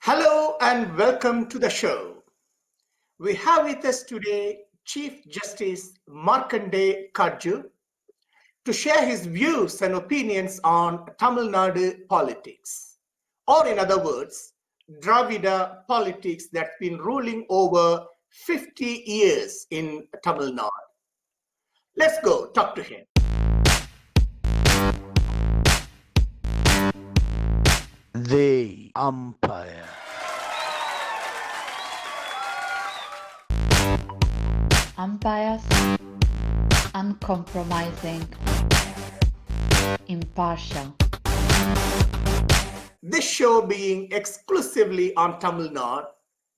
Hello and welcome to the show. We have with us today Chief Justice Markendey Katju to share his views and opinions on Tamil Nadu politics, or in other words, Dravida politics that's been ruling over 50 years in Tamil Nadu. Let's go talk to him. The Umpire. Umpires, uncompromising, impartial. This show being exclusively on Tamil Nadu,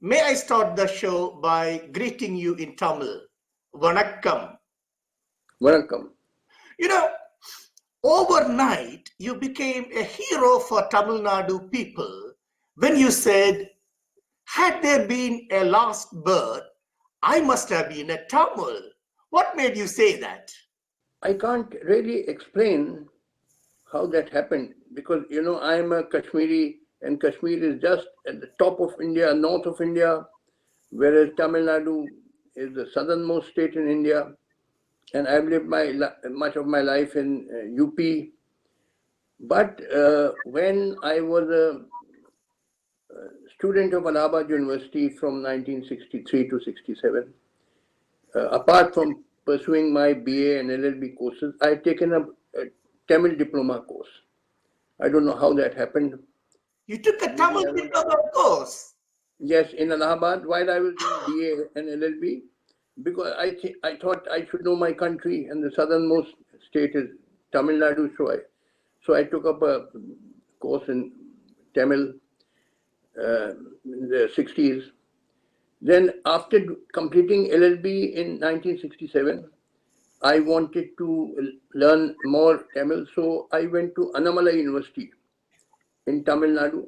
may I start the show by greeting you in Tamil. Vanakkam. Welcome. You know, overnight you became a hero for Tamil Nadu people when you said, had there been a last birth, I must have been a Tamil. What made you say that? I can't really explain how that happened because, I'm a Kashmiri and Kashmir is just at the top of India, north of India, whereas Tamil Nadu is the southernmost state in India. And I've lived much of my life in UP. But when I was a student of Allahabad University from 1963 to 67, apart from pursuing my BA and LLB courses, I had taken a Tamil diploma course. I don't know how that happened. You took a Tamil diploma course? Yes, in Allahabad while I was doing BA and LLB, because I thought I should know my country, and the southernmost state is Tamil Nadu. So I took up a course in Tamil in the 60s. Then after completing LLB in 1967, I wanted to learn more Tamil. So I went to Annamalai University in Tamil Nadu,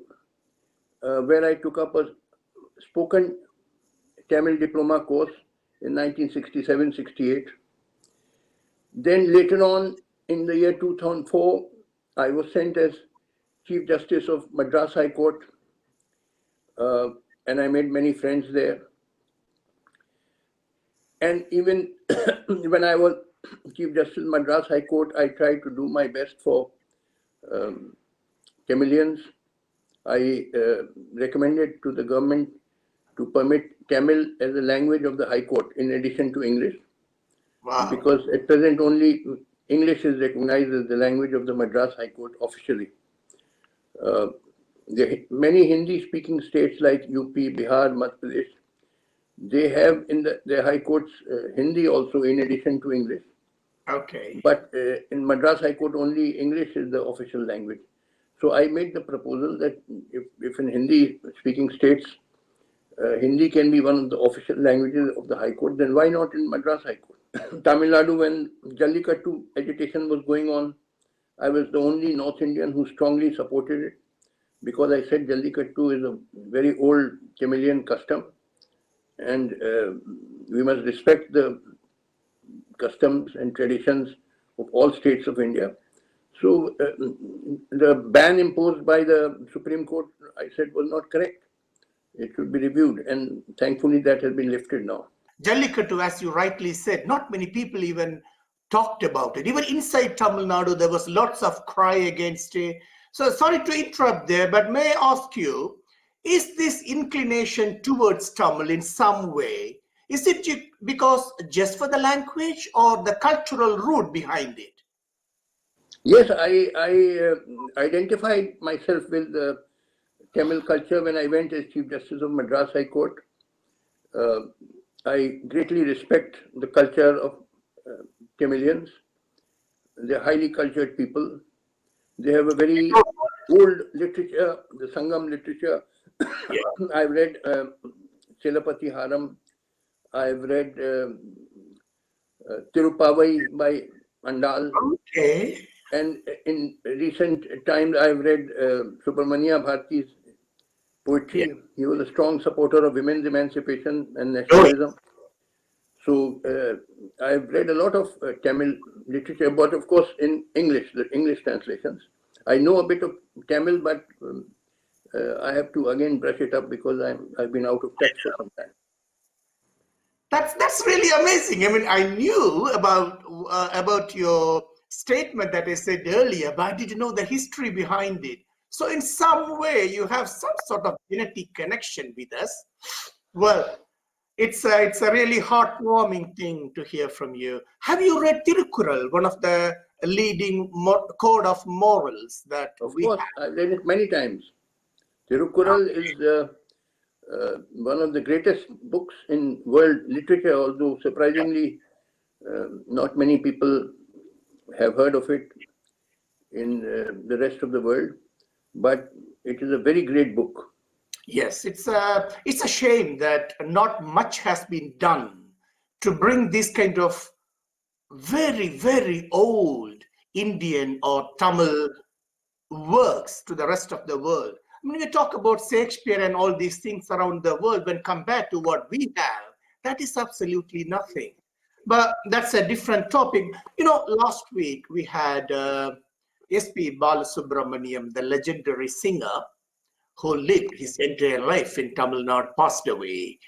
where I took up a spoken Tamil diploma course in 1967-68. Then later on in the year 2004, I was sent as Chief Justice of Madras High Court, and I made many friends there. And even when I was Chief Justice of Madras High Court, I tried to do my best for Tamilians. I recommended to the government to permit Tamil as a language of the High Court in addition to English. Wow. Because at present only English is recognized as the language of the Madras High Court officially. Many Hindi-speaking states like UP, Bihar, Madhya Pradesh, they have in their High Courts Hindi also in addition to English. Okay. But in Madras High Court only English is the official language. So I made the proposal that if in Hindi-speaking states Hindi can be one of the official languages of the High Court, then why not in Madras High Court? Tamil Nadu, when Jallikattu agitation was going on, I was the only North Indian who strongly supported it, because I said Jallikattu is a very old Tamilian custom, and we must respect the customs and traditions of all states of India. So the ban imposed by the Supreme Court, I said, was not correct. It should be reviewed, and thankfully that has been lifted now. Jallikattu, as you rightly said, not many people even talked about it. Even inside Tamil Nadu, there was lots of cry against it. So sorry to interrupt there, but may I ask you, is this inclination towards Tamil in some way, is it because just for the language or the cultural root behind it? Yes, I identified myself with the Tamil culture when I went as Chief Justice of Madras High Court. I greatly respect the culture of Tamilians. They're highly cultured people. They have a very old literature, the Sangam literature. Yeah. I've read Chelapati Haram. I've read Tirupavai by Andal. Okay. And in recent times, I've read Subramania Bharati's poetry. Yeah. He was a strong supporter of women's emancipation and nationalism. So I've read a lot of Tamil literature, but of course in English, the English translations. I know a bit of Tamil, but I have to again brush it up because I've been out of touch for some time. That's really amazing. I mean, I knew about your statement that I said earlier, but I didn't know the history behind it. So in some way, you have some sort of genetic connection with us. Well, it's a really heartwarming thing to hear from you. Have you read Tirukkural, one of the leading code of morals that Of we course, have? I've read it many times. Tirukkural is one of the greatest books in world literature, although surprisingly, not many people have heard of it in the rest of the world, but it is a very great book. Yes, it's a shame that not much has been done to bring this kind of very, very old Indian or Tamil works to the rest of the world. I mean, we talk about Shakespeare and all these things around the world, when compared to what we have, that is absolutely nothing. But that's a different topic. You know, last week we had S.P. Balasubramaniam, the legendary singer who lived his entire life in Tamil Nadu, passed away.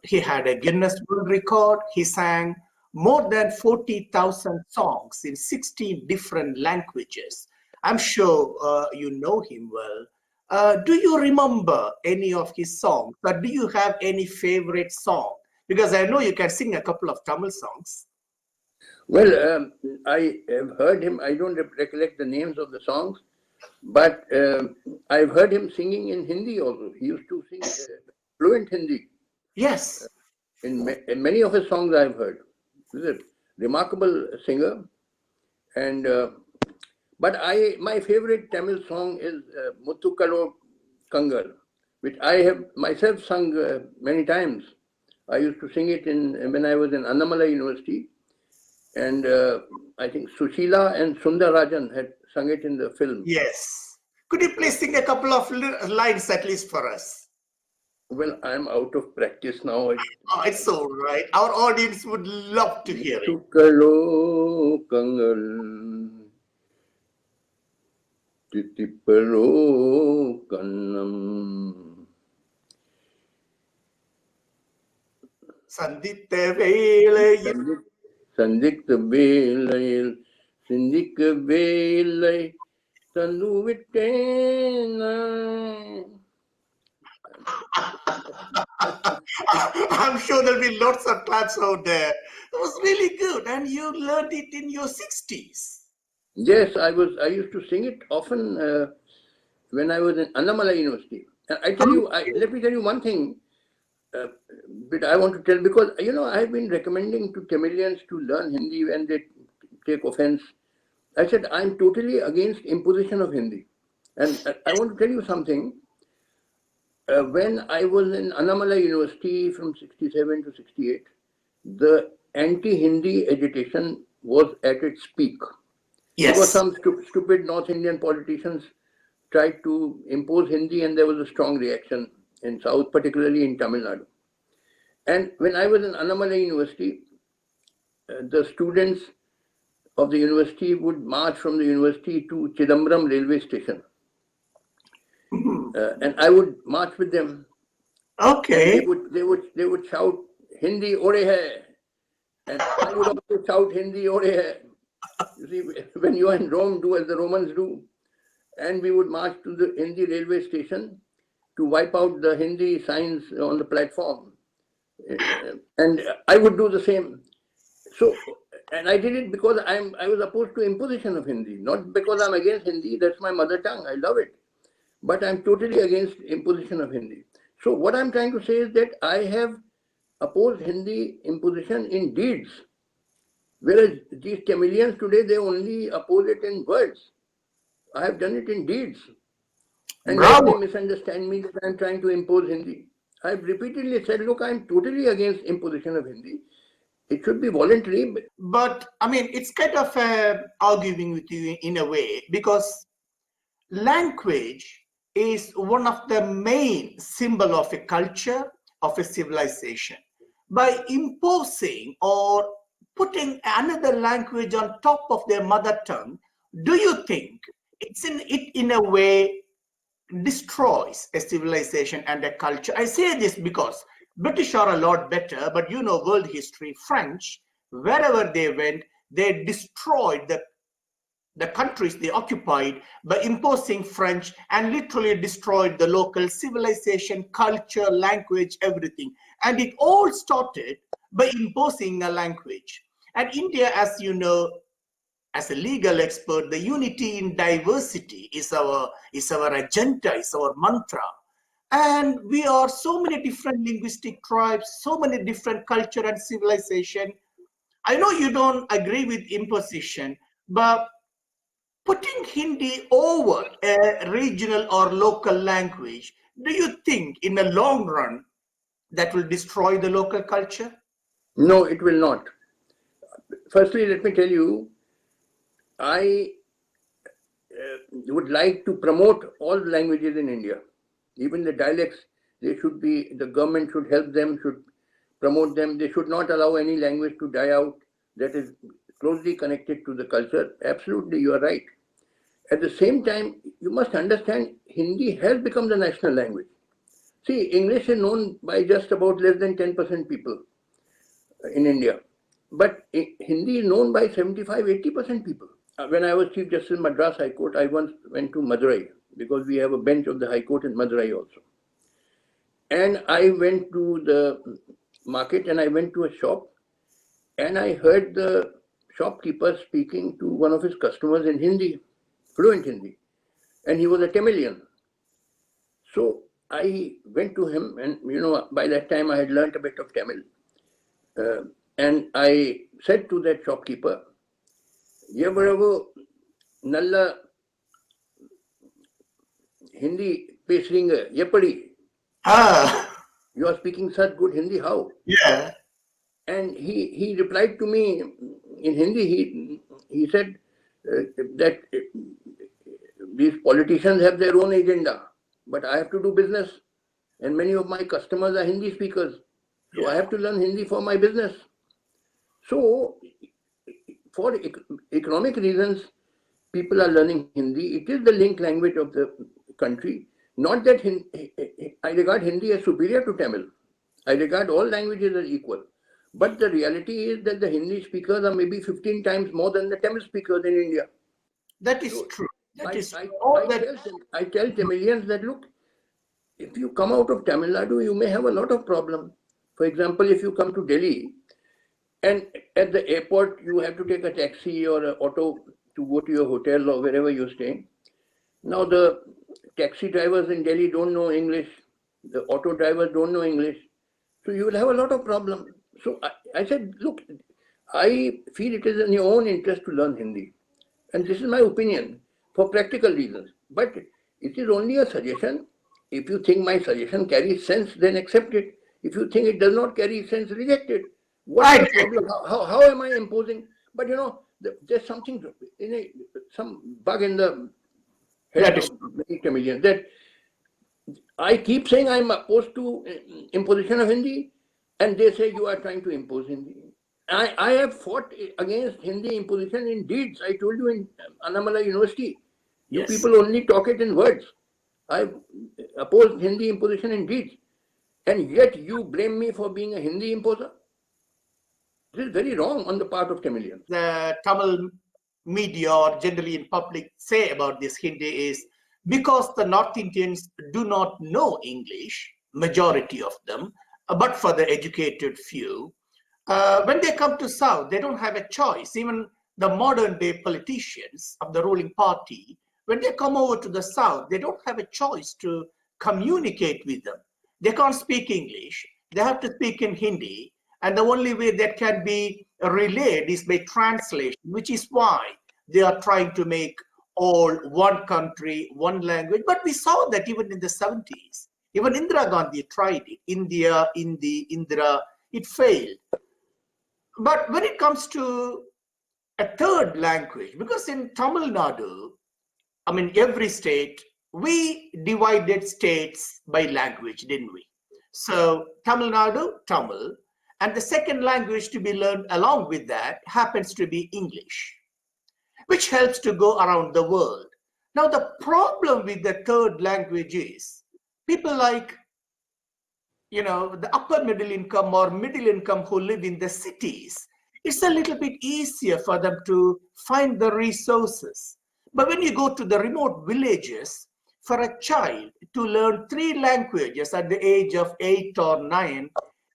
He had a Guinness World Record. He sang more than 40,000 songs in 16 different languages. I'm sure you know him well. Do you remember any of his songs, or do you have any favorite song? Because I know you can sing a couple of Tamil songs. Well, I have heard him. I don't recollect the names of the songs, but I've heard him singing in Hindi also. He used to sing fluent Hindi. Yes. In many of his songs I've heard. He's a remarkable singer. And but my favorite Tamil song is Muthukalo Kangal, which I have myself sung many times. I used to sing it when I was in Annamalai University. And I think Sushila and Sundarajan had sung it in the film. Yes. Could you please sing a couple of lines at least for us? Well, I'm out of practice now. Oh, it's all right. Our audience would love to hear it. Muthukalo Kangal, Titipalo Kannam. சந்தித்த வேளையில் சந்தித்த வேளையில் சிந்திக்கவே இல்லை தந்து விட்டேன் I'm sure there'll be lots of claps out there. It was really good, and you learned it in your 60s. Yes, I used to sing it often when I was in Annamalai University. And let me tell you one thing that I want to tell, because I've been recommending to Tamilians to learn Hindi when they take offense. I said I'm totally against imposition of Hindi, and I want to tell you something. When I was in Annamalai University from 67 to 68, the anti-Hindi agitation was at its peak. Yes. Because some stupid North Indian politicians tried to impose Hindi, and there was a strong reaction in South, particularly in Tamil Nadu. And when I was in Annamalai University, the students of the university would march from the university to Chidambaram railway station. And I would march with them. Okay. And they would shout Hindi ore hai, and I would also shout Hindi ore hai. You see, when you are in Rome, do as the Romans do. And we would march to the Hindi railway station to wipe out the Hindi signs on the platform. And I would do the same. So, and I did it because I was opposed to imposition of Hindi, not because I'm against Hindi. That's my mother tongue. I love it. But I'm totally against imposition of Hindi. So what I'm trying to say is that I have opposed Hindi imposition in deeds. Whereas these Tamilians today, they only oppose it in words. I have done it in deeds. And yet they misunderstand me that I'm trying to impose Hindi. I've repeatedly said, look, I'm totally against imposition of Hindi. It should be voluntary. But I mean, it's kind of arguing with you in a way, because language is one of the main symbol of a culture, of a civilization. By imposing or putting another language on top of their mother tongue, do you think it's in a way destroys a civilization and a culture. I say this because British are a lot better, but you know world history, French, wherever they went, they destroyed the countries they occupied by imposing French and literally destroyed the local civilization, culture, language, everything. And it all started by imposing a language. And India, as you know, as a legal expert, the unity in diversity is our agenda, is our mantra. And we are so many different linguistic tribes, so many different culture and civilization. I know you don't agree with imposition, but putting Hindi over a regional or local language, do you think in the long run that will destroy the local culture? No, it will not. Firstly, let me tell you, I would like to promote all languages in India. Even the dialects, the government should help them, should promote them. They should not allow any language to die out that is closely connected to the culture. Absolutely, you are right. At the same time, you must understand Hindi has become the national language. See, English is known by just about less than 10% people in India. But Hindi is known by 75-80% people. When I was Chief Justice in Madras High Court, I once went to Madurai because we have a bench of the High Court in Madurai also. And I went to the market and I went to a shop and I heard the shopkeeper speaking to one of his customers in Hindi, fluent Hindi, and he was a Tamilian. So I went to him and, by that time I had learnt a bit of Tamil. And I said to that shopkeeper, "Yevravo nalla Hindi pesringa, yepadi." You are speaking such good Hindi, how? Yeah. And he replied to me in Hindi, he said that these politicians have their own agenda, but I have to do business. And many of my customers are Hindi speakers. So I have to learn Hindi for my business. So for economic reasons, people are learning Hindi. It is the link language of the country. Not that I regard Hindi as superior to Tamil. I regard all languages as equal. But the reality is that the Hindi speakers are maybe 15 times more than the Tamil speakers in India. That is true. I tell Tamilians that, look, if you come out of Tamil Nadu, you may have a lot of problems. For example, if you come to Delhi and at the airport, you have to take a taxi or an auto to go to your hotel or wherever you're staying. Now, the taxi drivers in Delhi don't know English. The auto drivers don't know English. So you will have a lot of problems. So I said, look, I feel it is in your own interest to learn Hindi. And this is my opinion for practical reasons. But it is only a suggestion. If you think my suggestion carries sense, then accept it. If you think it does not carry sense, reject it. What is the problem? How am I imposing? But there's something, some bug in the head of many Tamilians that I keep saying I'm opposed to imposition of Hindi, and they say you are trying to impose Hindi. I have fought against Hindi imposition in deeds. I told you in Annamala University. You people only talk it in words. I opposed Hindi imposition in deeds. And yet you blame me for being a Hindi imposer. This is very wrong on the part of Tamilians. The Tamil media or generally in public say about this Hindi is because the North Indians do not know English, majority of them, but for the educated few, when they come to South, they don't have a choice. Even the modern day politicians of the ruling party, when they come over to the South, they don't have a choice to communicate with them. They can't speak English. They have to speak in Hindi. And the only way that can be relayed is by translation, which is why they are trying to make all one country, one language. But we saw that even in the 70s. Even Indira Gandhi tried it. Indira, it failed. But when it comes to a third language, because in Tamil Nadu, every state, we divided states by language, didn't we? So Tamil Nadu, Tamil, and the second language to be learned along with that happens to be English, which helps to go around the world. Now, the problem with the third language is people like, the upper middle income or middle income who live in the cities, it's a little bit easier for them to find the resources. But when you go to the remote villages, for a child to learn three languages at the age of 8 or 9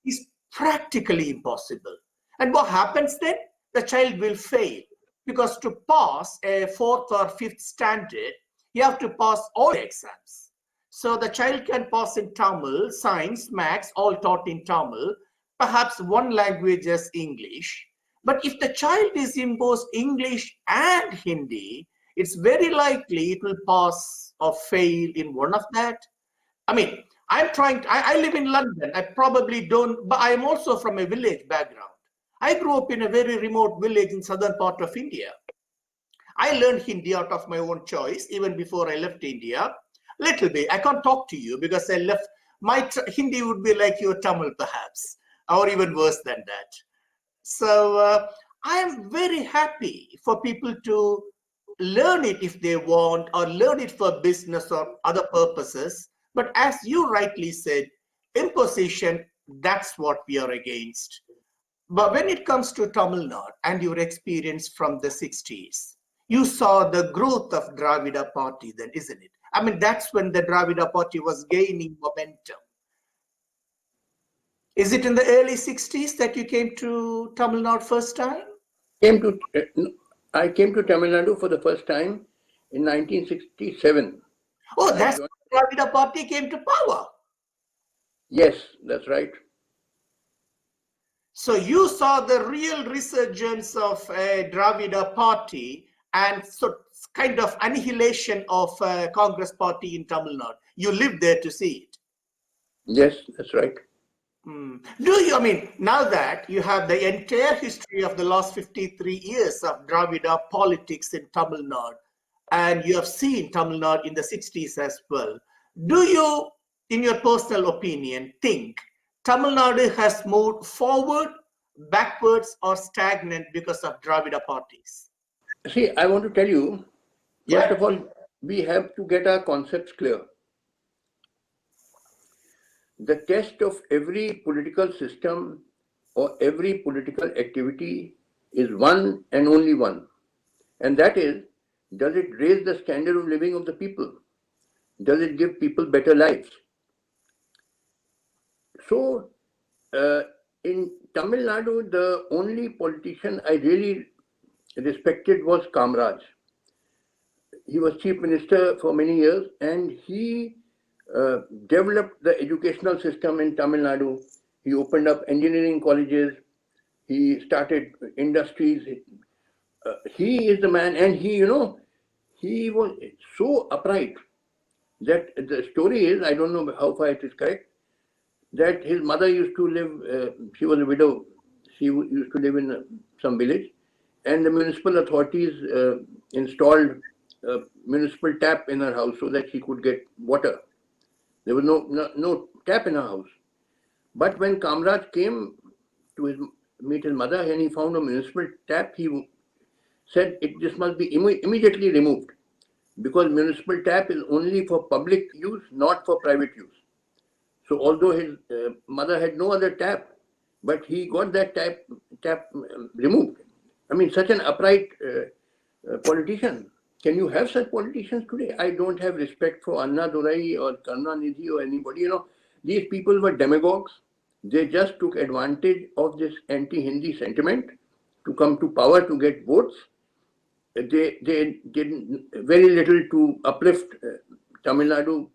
is practically impossible. And what happens then? The child will fail, because to pass a fourth or fifth standard, you have to pass all exams. So the child can pass in Tamil, science, maths, all taught in Tamil, perhaps one language is English. But if the child is imposed English and Hindi, it's very likely it will pass or fail in one of that. I mean, I live in London. I probably don't, but I am also from a village background. I grew up in a very remote village in southern part of India. I learned Hindi out of my own choice, even before I left India. Little bit. I can't talk to you because I left. My Hindi would be like your Tamil, perhaps, or even worse than that. So I am very happy for people to learn it if they want, or learn it for business or other purposes. But as you rightly said, imposition, that's what we are against. But when it comes to Tamil Nadu and your experience from the 60s, you saw the growth of Dravida Party then, isn't it? I mean, that's when the Dravida Party was gaining momentum. Is it in the early 60s that you came to Tamil Nadu first time? I came to Tamil Nadu for the first time in 1967. Oh, that's when the Dravida Party came to power. Yes, that's right. So you saw the real resurgence of a Dravida Party and so kind of annihilation of Congress Party in Tamil Nadu. You lived there to see it. Yes, that's right. I mean, now that you have the entire history of the last 53 years of Dravida politics in Tamil Nadu, and you have seen Tamil Nadu in the 60s as well, do you, in your personal opinion, think Tamil Nadu has moved forward, backwards, or stagnant because of Dravida parties? See, I want to tell you, first of all, we have to get our concepts clear. The test of every political system or every political activity is one and only one. And that is, does it raise the standard of living of the people? Does it give people better lives? So, in Tamil Nadu, the only politician I really respected was Kamraj. He was chief minister for many years, and he developed the educational system in Tamil Nadu. He opened up engineering colleges. He started industries. He is the man, and he was so upright that the story is, I don't know how far it is correct, that his mother used to live, she was a widow, she used to live in some village, and the municipal authorities installed a municipal tap in her house so that she could get water. There was no tap in her house. But when Kamraj came to meet his mother and he found a municipal tap, he said this must be immediately removed, because municipal tap is only for public use, not for private use. So although his mother had no other tap, but he got that tap removed. I mean, such an upright politician. Can you have such politicians today? I don't have respect for Anna Durai or Karunanidhi or anybody. These people were demagogues. They just took advantage of this anti-Hindi sentiment to come to power, to get votes. They did very little to uplift Tamil Nadu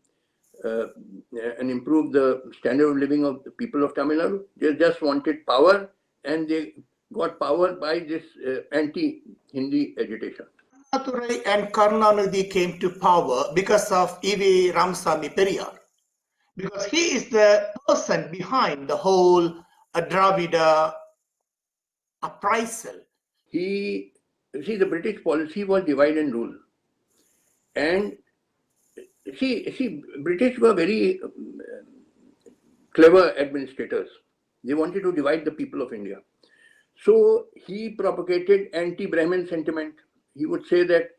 and improve the standard of living of the people of Tamil Nadu. They just wanted power, and they got power by this anti-Hindi agitation. Annadurai and Karunanidhi came to power because of E.V. Ramasamy Periyar, because he is the person behind the whole Dravida uprisal. The British policy was divide and rule. And British were very clever administrators. They wanted to divide the people of India. So he propagated anti-Brahmin sentiment. He would say that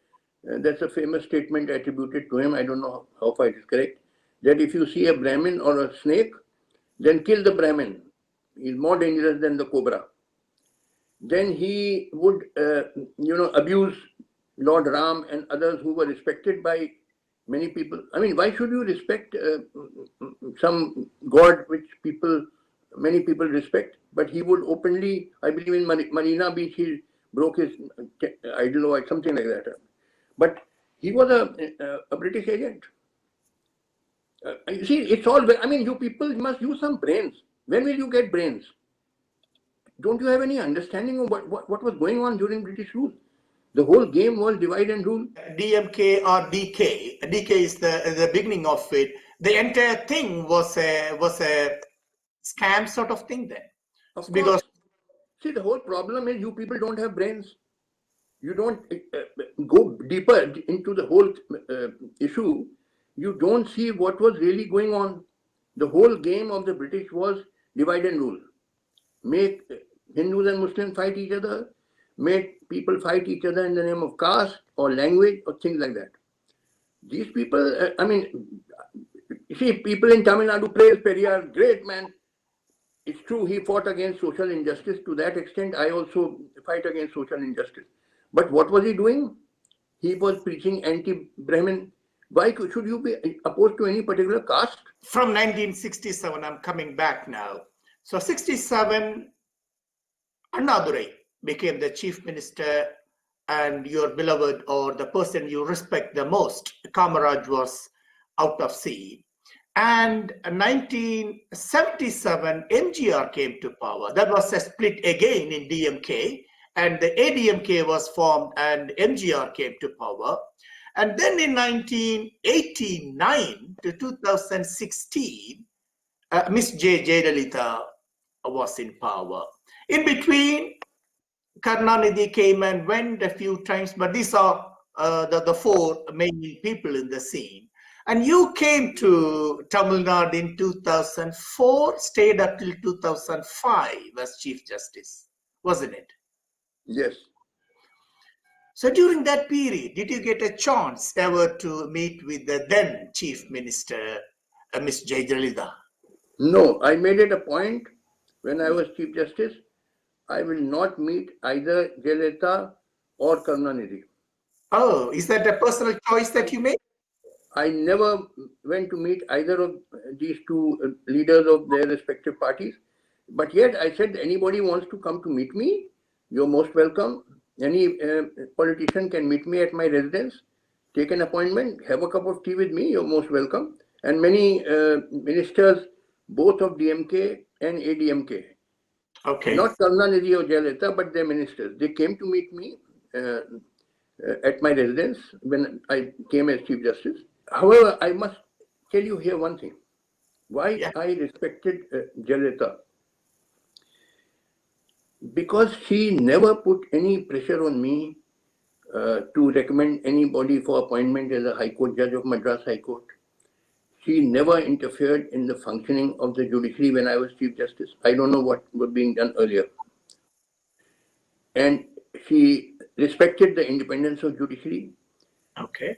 That's a famous statement attributed to him. I don't know how far it is correct. That if you see a Brahmin or a snake, then kill the Brahmin. He's more dangerous than the cobra. Then he would, abuse Lord Ram and others who were respected by many people. I mean, why should you respect some god which many people respect? But he would openly, I believe in Marina Beach, he broke his idol or something like that. But he was a British agent. You see, it's all, I mean, you people must use some brains. When will you get brains? Don't you have any understanding of what was going on during British rule? The whole game was divide and rule. DMK or DK. DK is the beginning of it. The entire thing was a scam sort of thing then. Of Because course. See, the whole problem is you people don't have brains. You don't go deeper into the whole issue. You don't see what was really going on. The whole game of the British was divide and rule. Make Hindus and Muslims fight each other, make people fight each other in the name of caste or language or things like that. These people, you see, people in Tamil Nadu praise Periyar, great man. It's true, he fought against social injustice. To that extent, I also fight against social injustice. But what was he doing? He was preaching anti-Brahmin. Why should you be opposed to any particular caste? from 1967, I'm coming back now. So 67, Annadurai became the chief minister, and your beloved or the person you respect the most, Kamaraj, was out of sea. And 1977, MGR came to power. That was a split again in DMK, and the ADMK was formed and MGR came to power. And then in 1989 to 2016, Miss Jayalalitha was in power. In between, Karnanidhi came and went a few times, but these are the four main people in the scene. And you came to Tamil Nadu in 2004, stayed up till 2005 as Chief Justice, wasn't it? Yes. So during that period, did you get a chance ever to meet with the then Chief Minister, Ms. Jayalalitha? No, I made it a point when I was Chief Justice, I will not meet either Jayalalitha or Karunanidhi. Oh, is that a personal choice that you made? I never went to meet either of these two leaders of their respective parties. But yet I said, anybody wants to come to meet me, you're most welcome. Any politician can meet me at my residence, take an appointment, have a cup of tea with me, you're most welcome. And many ministers, both of DMK and ADMK, Okay. not Karunanidhi or Jayalalitha, but their ministers, they came to meet me at my residence when I came as Chief Justice. However, I must tell you here one thing. Why I respected Jayalalitha? Because she never put any pressure on me to recommend anybody for appointment as a High Court judge of Madras High Court. She never interfered in the functioning of the judiciary when I was Chief Justice. I don't know what was being done earlier. And she respected the independence of judiciary. Okay.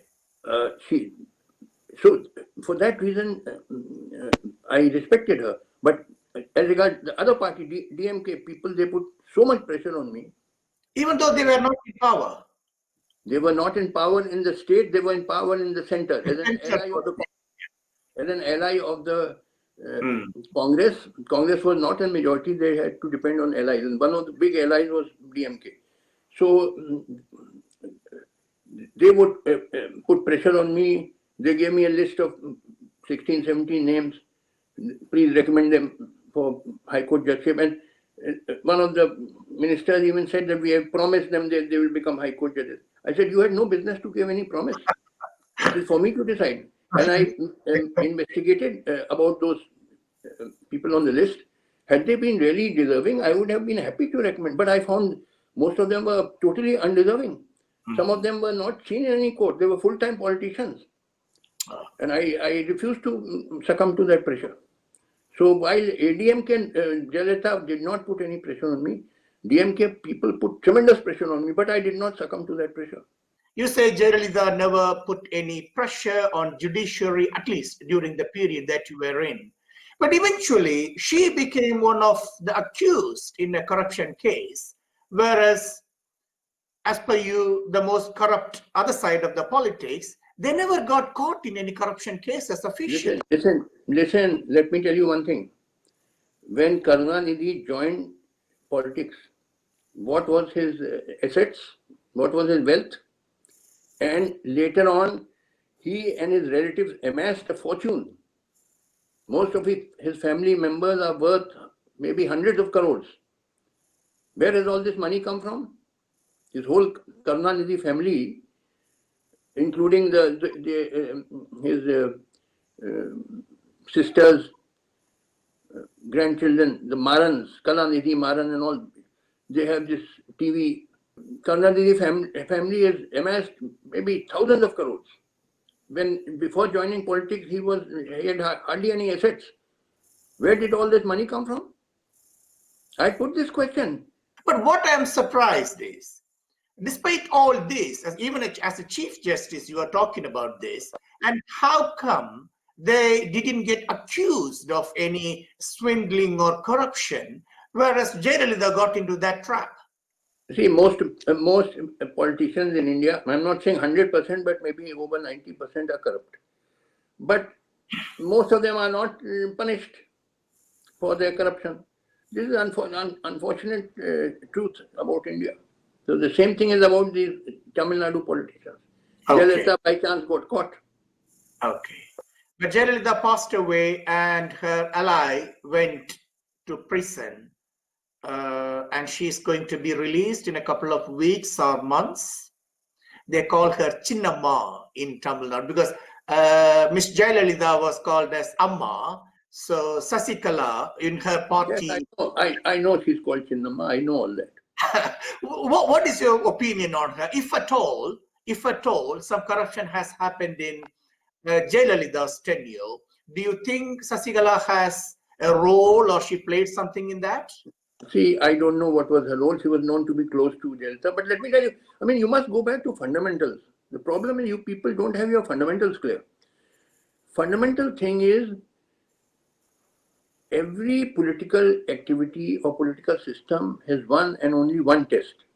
So for that reason, I respected her. But as regards the other party, DMK people, they put so much pressure on me. Even though they were not in power. They were not in power in the state, they were in power in the center. As an ally of the Congress. Congress was not a majority, they had to depend on allies. And one of the big allies was DMK. So they would put pressure on me. They gave me a list of 16, 17 names. Please recommend them for High Court judgeship. And one of the ministers even said that we have promised them that they will become High Court judges. I said, you had no business to give any promise. It is for me to decide. And I investigated about those people on the list. Had they been really deserving, I would have been happy to recommend. But I found most of them were totally undeserving. Some of them were not seen in any court. They were full-time politicians. And I refused to succumb to that pressure. So while ADMK and Jayalalitha did not put any pressure on me, DMK people put tremendous pressure on me, but I did not succumb to that pressure. You say Jayalalitha never put any pressure on judiciary, at least during the period that you were in. But eventually, she became one of the accused in a corruption case, whereas, as per you, the most corrupt other side of the politics, they never got caught in any corruption cases officially. Listen, let me tell you one thing. When Karunanidhi joined politics, what was his assets? What was his wealth? And later on, he and his relatives amassed a fortune. Most of his family members are worth maybe hundreds of crores. Where has all this money come from? His whole Karunanidhi family, including his sisters, grandchildren, the Marans, Kalanidhi Maran and all, they have this TV. Karunanidhi family has amassed maybe thousands of crores. When before joining politics, he had hardly any assets. Where did all this money come from? I put this question. But what I am surprised is, despite all this, even as a Chief Justice, you are talking about this, and how come they didn't get accused of any swindling or corruption, whereas Jayalalitha got into that trap? See, most politicians in India, I'm not saying 100%, but maybe over 90% are corrupt. But most of them are not punished for their corruption. This is unfortunate truth about India. So the same thing is about these Tamil Nadu politicians. Okay. Jayalalitha by chance got caught. Okay. But Jayalalitha passed away and her ally went to prison. And she's going to be released in a couple of weeks or months. They call her Chinnamma in Tamil Nadu because Miss Jayalalitha was called as Amma. So Sasikala in her party. Yes, I know she's called Chinnamma. I know all that. What is your opinion on her? If at all, some corruption has happened in Jayalalitha's tenure, do you think Sasikala has a role or she played something in that? See, I don't know what was her role. She was known to be close to Jayalalitha. But let me tell you, I mean, you must go back to fundamentals. The problem is you people don't have your fundamentals clear. Fundamental thing is every political activity or political system has one and only one test.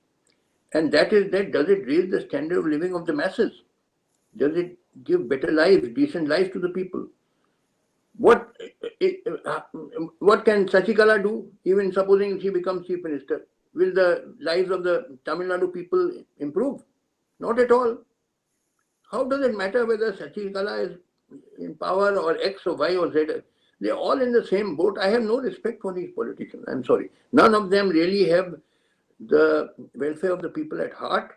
And that is that does it raise the standard of living of the masses? Does it give better lives, decent lives to the people? What can Sasikala do, even supposing she becomes Chief Minister? Will the lives of the Tamil Nadu people improve? Not at all. How does it matter whether Sasikala is in power or X or Y or Z? They're all in the same boat. I have no respect for these politicians. I'm sorry. None of them really have the welfare of the people at heart.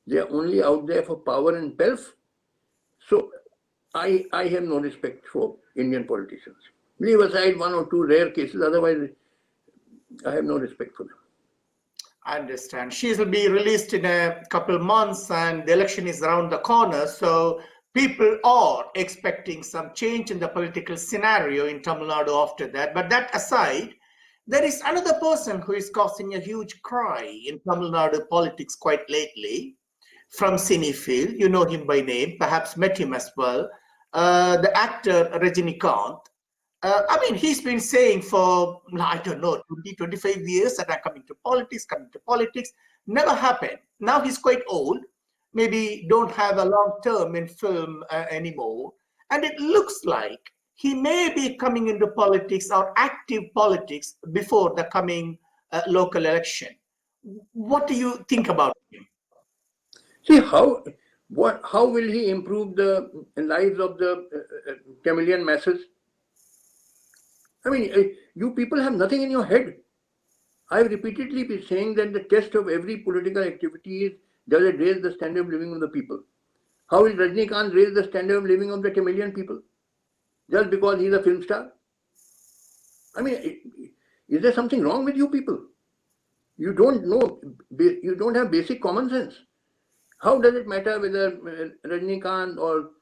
They're only out there for power and pelf. So I have no respect for Indian politicians. Leave aside one or two rare cases, otherwise I have no respect for them. I understand. She will be released in a couple of months and the election is around the corner. So people are expecting some change in the political scenario in Tamil Nadu after that. But that aside, there is another person who is causing a huge cry in Tamil Nadu politics quite lately from Cinefield. You know him by name, perhaps met him as well. The actor Rajinikanth. I mean, he's been saying for, I don't know, 20, 25 years that I'm coming to politics. Never happened. Now he's quite old, maybe don't have a long term in film anymore. And it looks like he may be coming into politics or active politics before the coming local election. What do you think about him? See, how will he improve the lives of the Tamilian masses? I mean, you people have nothing in your head. I've repeatedly been saying that the test of every political activity is, does it raise the standard of living of the people? How will Rajinikanth raise the standard of living of the Tamilian people? Just because he's a film star? I mean, is there something wrong with you people? You don't know, you don't have basic common sense. How does it matter whether Rajinikanth or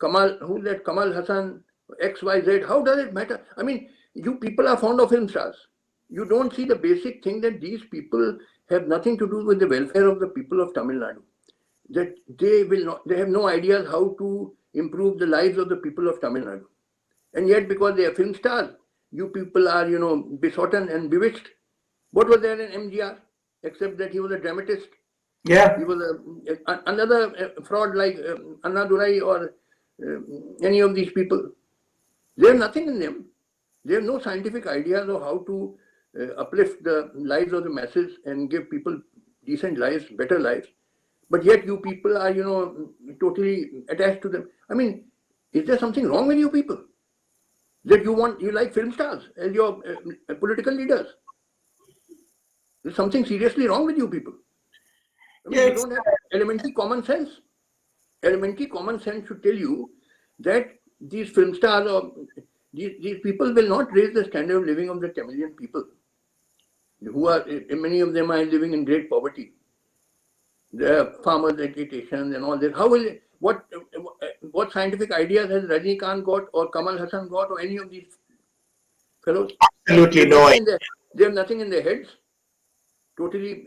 Kamal Hassan, XYZ, how does it matter? I mean, you people are fond of film stars. You don't see the basic thing that these people have nothing to do with the welfare of the people of Tamil Nadu. That they have no ideas how to improve the lives of the people of Tamil Nadu. And yet, because they are film stars, you people are, besotted and bewitched. What was there in MGR? Except that he was a dramatist. Yeah. He was another fraud like Annadurai or any of these people. They have nothing in them. They have no scientific ideas of how to uplift the lives of the masses and give people decent lives, better lives. But yet you people are, totally attached to them. I mean, is there something wrong with you people? That you like film stars as your political leaders? There's something seriously wrong with you people. I mean, you don't have elementary common sense. Elementary common sense should tell you that these film stars or these people will not raise the standard of living of the Tamilian people, who are, many of them are living in great poverty. They are farmers' education and all that. How will it, what scientific ideas has Rajinikanth got or Kamal Hassan got or any of these fellows? Absolutely no. They have nothing in their heads. Totally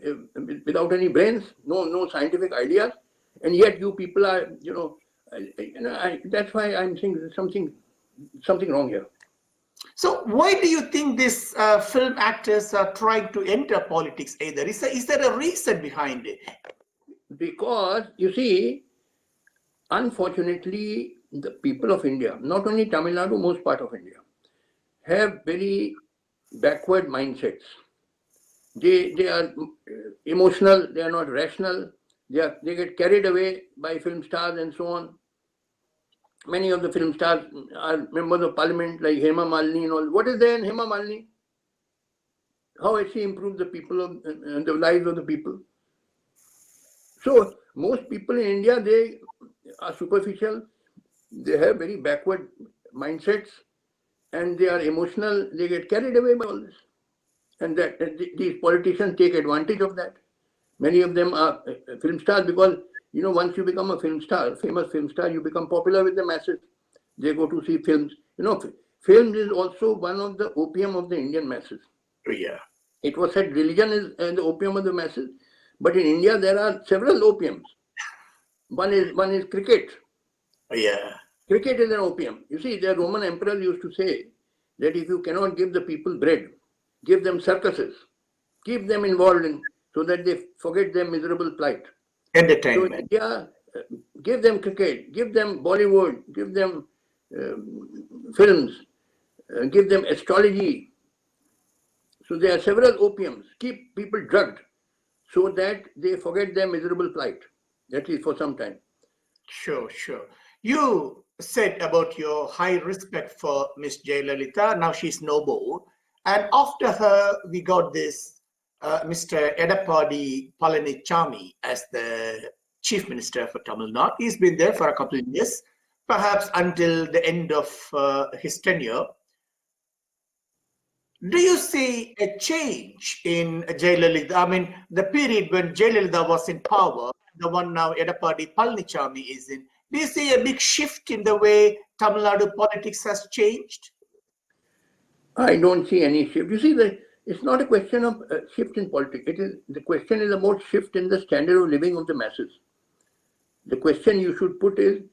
without any brains, no scientific ideas, and yet you people are, that's why I'm saying there's something wrong here. So why do you think these film actors are trying to enter politics either? Is there a reason behind it? Because, you see, unfortunately, the people of India, not only Tamil Nadu, most part of India, have very backward mindsets. They are emotional, they are not rational, they get carried away by film stars and so on. Many of the film stars are members of parliament like Hema Malini and all. What is there in Hema Malini? How has she improved the lives of the people? So most people in India, they are superficial, they have very backward mindsets, and they are emotional, they get carried away by all this. And that these politicians take advantage of that. Many of them are film stars because, once you become a film star, famous film star, you become popular with the masses. They go to see films. Films is also one of the opium of the Indian masses. Yeah. It was said religion is the opium of the masses, but in India there are several opiums. One is cricket. Yeah. Cricket is an opium. You see, the Roman emperors used to say that if you cannot give the people bread, give them circuses, keep them involved in, so that they forget their miserable plight. Entertainment. So in India, give them cricket, give them Bollywood, give them films, give them astrology. So there are several opiums. Keep people drugged so that they forget their miserable plight, at least for some time. Sure. You said about your high respect for Miss Jayalalitha. Now she's no more. And after her, we got this Mr. Edapadi Palanichami as the Chief Minister for Tamil Nadu. He's been there for a couple of years, perhaps until the end of his tenure. Do you see a change in Jayalalitha? I mean, the period when Jayalalitha was in power, the one now Edapadi Palanichami is in. Do you see a big shift in the way Tamil Nadu politics has changed? I don't see any shift. You see, it's not a question of shift in politics. The question is about shift in the standard of living of the masses. The question you should put is,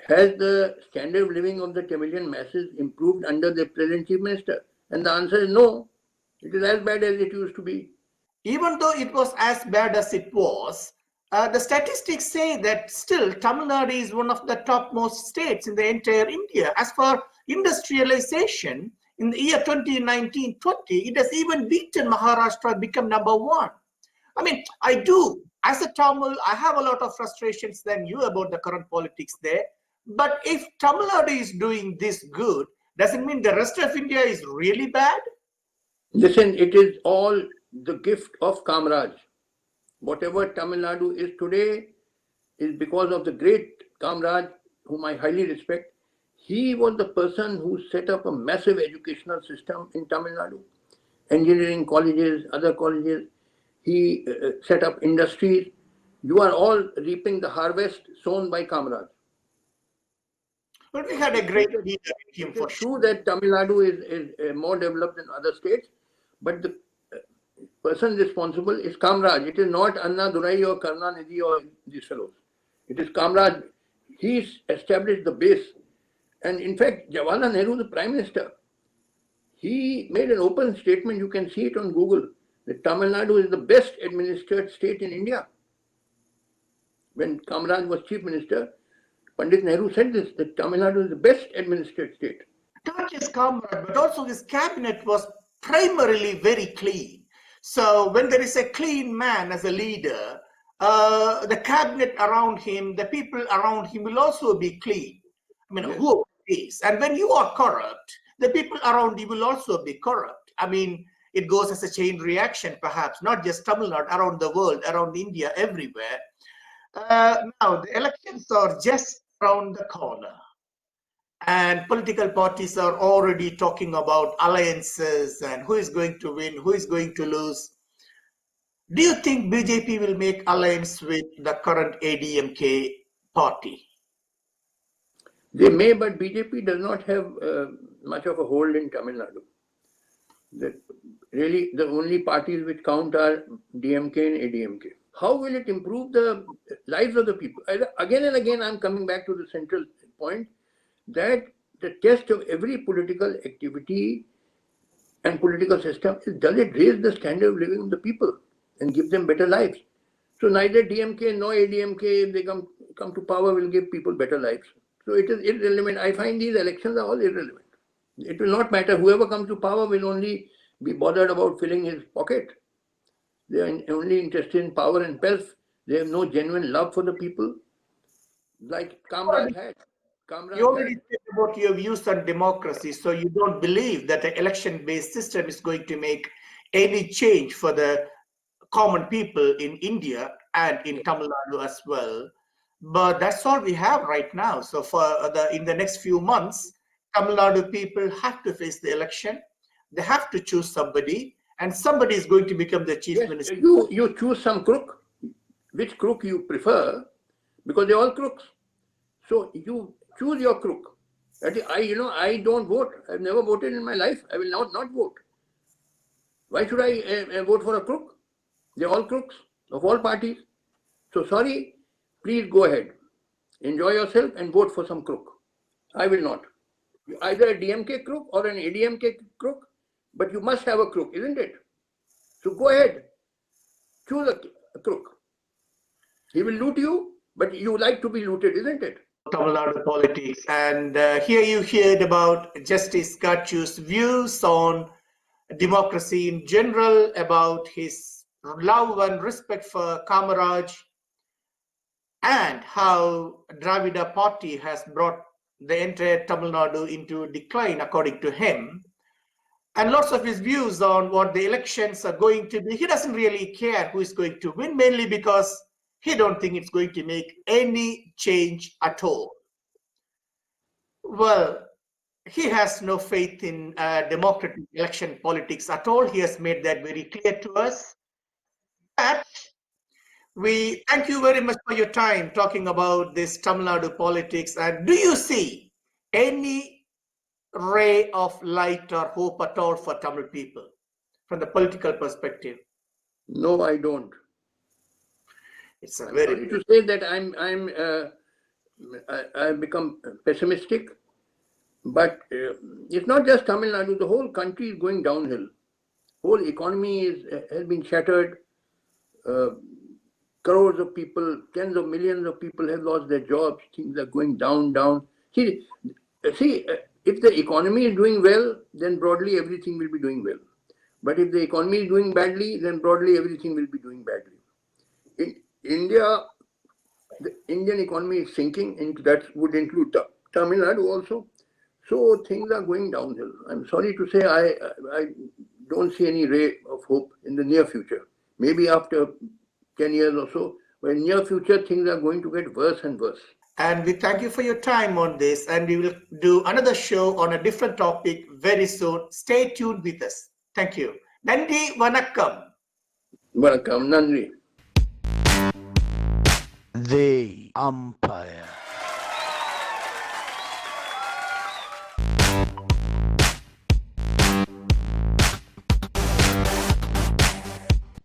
has the standard of living of the Tamilian masses improved under the present Chief Minister? And the answer is no. It is as bad as it used to be. Even though it was as bad as it was, the statistics say that still Tamil Nadu is one of the topmost states in the entire India. As for industrialization, in the year 2019-20, it has even beaten Maharashtra, become number one. I mean, as a Tamil, I have a lot of frustrations than you about the current politics there. But if Tamil Nadu is doing this good, doesn't mean the rest of India is really bad? Listen, it is all the gift of Kamraj. Whatever Tamil Nadu is today is because of the great Kamraj, whom I highly respect. He was the person who set up a massive educational system in Tamil Nadu. Engineering colleges, other colleges. He set up industries. You are all reaping the harvest sown by Kamraj. But we had a great leader in him It is true that Tamil Nadu is more developed than other states, but person responsible is Kamraj. It is not Anna Durai or Karunanidhi or these fellows. It is Kamraj. He's established the base. And in fact, Jawaharlal Nehru, the Prime Minister, he made an open statement, you can see it on Google, that Tamil Nadu is the best administered state in India. When Kamraj was Chief Minister, Pandit Nehru said this, that Tamil Nadu is the best administered state. Not just Kamraj, but also his cabinet was primarily very clean. So when there is a clean man as a leader, the cabinet around him, the people around him will also be clean. I mean, Yes. who is? And when you are corrupt, the people around you will also be corrupt. I mean, it goes as a chain reaction, perhaps, not just Tamil Nadu, around the world, around India, everywhere. Now, the elections are just around the corner. And political parties are already talking about alliances and who is going to win, who is going to lose. Do you think BJP will make alliance with the current ADMK party? They may, but BJP does not have much of a hold in Tamil Nadu. Really, the only parties which count are DMK and ADMK. How will it improve the lives of the people? Again and again, I'm coming back to the central point that the test of every political activity and political system is, does it raise the standard of living of the people and give them better lives? So neither DMK nor ADMK, if they come to power, will give people better lives. So it is irrelevant. I find these elections are all irrelevant. It will not matter. Whoever comes to power will only be bothered about filling his pocket. They are only interested in power and wealth. They have no genuine love for the people, like Kamraj had. You already said about your views on democracy, so you don't believe that an election-based system is going to make any change for the common people in India and in Tamil Nadu as well. But that's all we have right now. So in the next few months, Tamil Nadu people have to face the election. They have to choose somebody, and somebody is going to become the chief minister. You choose some crook, which crook you prefer, because they're all crooks. So you choose your crook. I don't vote. I've never voted in my life. I will not vote. Why should I vote for a crook? They're all crooks of all parties. So sorry, please go ahead. Enjoy yourself and vote for some crook. I will not. Either a DMK crook or an ADMK crook, but you must have a crook, isn't it? So go ahead. Choose a crook. He will loot you, but you like to be looted, isn't it? Tamil Nadu politics, and here you heard about Justice Katju's views on democracy in general, about his love and respect for Kamaraj, and how Dravida party has brought the entire Tamil Nadu into decline, according to him, and lots of his views on what the elections are going to be. He doesn't really care who is going to win, mainly because he don't think it's going to make any change at all. Well, he has no faith in democratic election politics at all. He has made that very clear to us. But we thank you very much for your time talking about this Tamil Nadu politics. And do you see any ray of light or hope at all for Tamil people from the political perspective? No, I don't. It's a I'm very sorry to say that I've become pessimistic, but it's not just Tamil Nadu. The whole country is going downhill. Whole economy has been shattered. Crores of people, tens of millions of people have lost their jobs. Things are going down. See, if the economy is doing well, then broadly everything will be doing well. But if the economy is doing badly, then broadly everything will be doing badly. In India, the Indian economy is sinking, and that would include Tamil Nadu also. So things are going downhill. I'm sorry to say I don't see any ray of hope in the near future. Maybe after 10 years or so, but in near future things are going to get worse and worse. And we thank you for your time on this, and we will do another show on a different topic very soon. Stay tuned with us. Thank you. Nandi Vanakkam. Vanakkam, Nandri. The Umpire.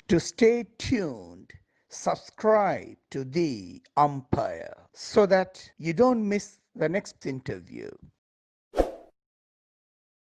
To stay tuned, subscribe to the Umpire so that you don't miss the next interview.